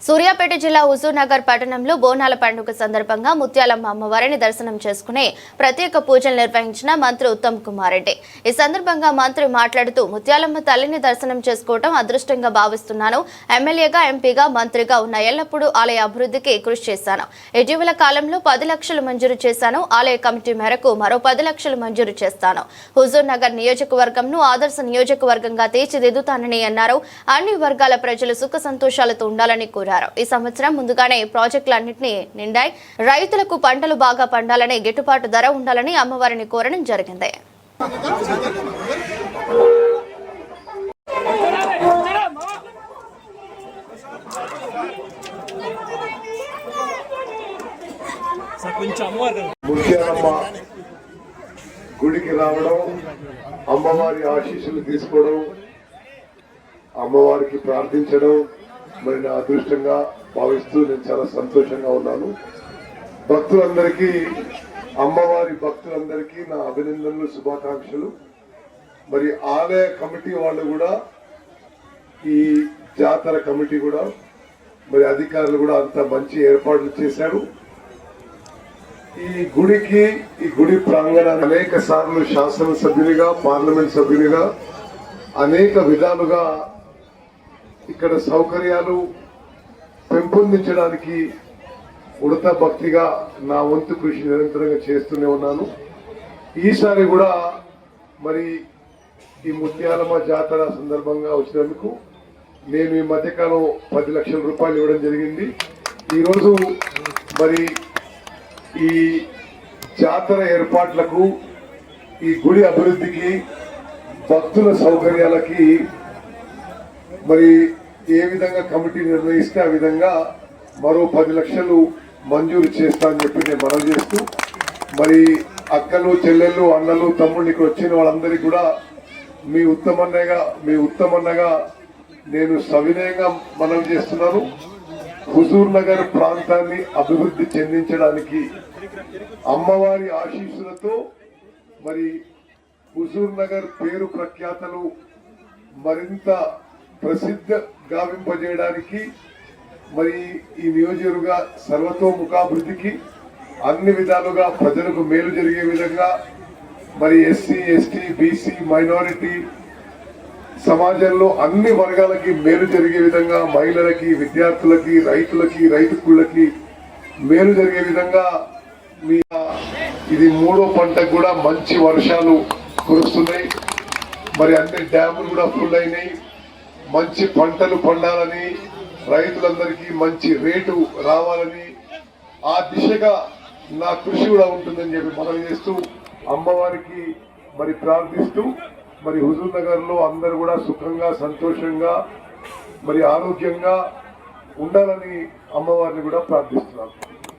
సూర్యాపేట జిల్లా హుజూర్ నగర్ పట్టణంలో బోనాల పండుగ సందర్భంగా ముత్యాలమ్మ అమ్మవారిని దర్శనం చేసుకుని ప్రత్యేక పూజలు నిర్వహించిన మంత్రి ఉత్తమ్ కుమార్ రెడ్డి. ఈ సందర్భంగా మంత్రి మాట్లాడుతూ ముత్యాలమ్మ తల్లిని దర్శనం చేసుకోవడం అదృష్టంగా భావిస్తున్నాను. ఎమ్మెల్యేగా, ఎంపీగా, మంత్రిగా ఉన్న ఎల్లప్పుడూ ఆలయ అభివృద్ధికి కృషి చేశాను. ఇటీవల కాలంలో 10 లక్షలు మంజూరు చేశాను. ఆలయ కమిటీ మేరకు మరో 10 లక్షలు మంజూరు చేస్తాను. హుజూర్ నగర్ నియోజకవర్గంను ఆదర్శ నియోజకవర్గంగా తీర్చిదిద్దుతానని అన్నారు. అన్ని వర్గాల ప్రజలు సుఖ సంతోషాలతో ఉండాలని కోరారు. ఈ సంవత్సరం ముందుగానే ప్రాజెక్టులన్నింటినీ నిండాయి. రైతులకు పంటలు బాగా పండాలని, గిట్టుబాటు ధర ఉండాలని అమ్మవారిని కోరడం జరిగింది. ముత్యాలమ్మ గుడికి రావడం, అమ్మవారి ఆశీస్సులు తీసుకోవడం, అమ్మవారికి ప్రార్థించడం మరి నా అదృష్టంగా భావిస్తూ నేను చాలా సంతోషంగా ఉన్నాను. భక్తులందరికీ, అమ్మవారి భక్తులందరికీ నా అభినందనలు, శుభాకాంక్షలు. మరి ఆలయ కమిటీ వాళ్ళు కూడా, ఈ జాతర కమిటీ కూడా, మరి అధికారులు కూడా అంత మంచి ఏర్పాట్లు చేశారు. ఈ గుడికి, ఈ గుడి ప్రాంగణాన్ని అనేక సార్లు శాసనసభ్యునిగా, పార్లమెంట్ సభ్యునిగా అనేక విధాలుగా ఇక్కడ సౌకర్యాలు పెంపొందించడానికి ఉడత భక్తిగా నా వంతు కృషి నిరంతరంగా చేస్తూనే ఉన్నాను. ఈసారి కూడా మరి ఈ ముత్యాలమ్మ జాతర సందర్భంగా వచ్చినందుకు నేను ఈ మధ్యకాలం 10 లక్షల రూపాయలు ఇవ్వడం జరిగింది. ఈరోజు మరి ఈ జాతర ఏర్పాట్లకు, ఈ గుడి అభివృద్ధికి, భక్తుల సౌకర్యాలకి మరి ఏ విధంగా కమిటీ నిర్ణయిస్తే ఆ విధంగా మరో 10 లక్షలు మంజూరు చేస్తా అని చెప్పి నేను మనవి చేస్తూ, మరి అక్కలు, చెల్లెళ్ళు, అన్నలు, తమ్ముళ్ళు ఇక్కడ వచ్చిన వాళ్ళందరికీ కూడా మీ ఉత్తమన్నగా నేను సవినయంగా మనవి చేస్తున్నాను. హుజూర్ నగర్ ప్రాంతాన్ని అభివృద్ధి చెందించడానికి అమ్మవారి ఆశీస్సులతో మరి హుజూర్ నగర్ పేరు ప్రఖ్యాతలు మరింత ప్రసిద్ధ గావింపజేయడానికి, మరి ఈ నియోజకవర్గ సర్వతోముఖాభివృద్ధికి అన్ని విధాలుగా ప్రజలకు మేలు జరిగే విధంగా, మరి ఎస్సీ, ఎస్టీ, బీసీ, మైనారిటీ సమాజంలో అన్ని వర్గాలకి మేలు జరిగే విధంగా, మహిళలకి, విద్యార్థులకి, రైతులకి, రైతుకుళ్ళకి మేలు జరిగే విధంగా ఇది 3వ పంటకు కూడా మంచి వర్షాలు కురుస్తున్నాయి. మరి అన్ని డ్యాములు కూడా ఫుల్ అయినాయి. మంచి పంటలు పండాలని, రైతులందరికీ మంచి రేటు రావాలని, ఆ దిశగా నా కృషి కూడా ఉంటుందని చెప్పి మనవి చేస్తూ, అమ్మవారికి మరి ప్రార్థిస్తూ, మరి హుజూర్ నగర్ లో అందరూ కూడా సుఖంగా, సంతోషంగా, మరి ఆరోగ్యంగా ఉండాలని అమ్మవారిని కూడా ప్రార్థిస్తున్నాను.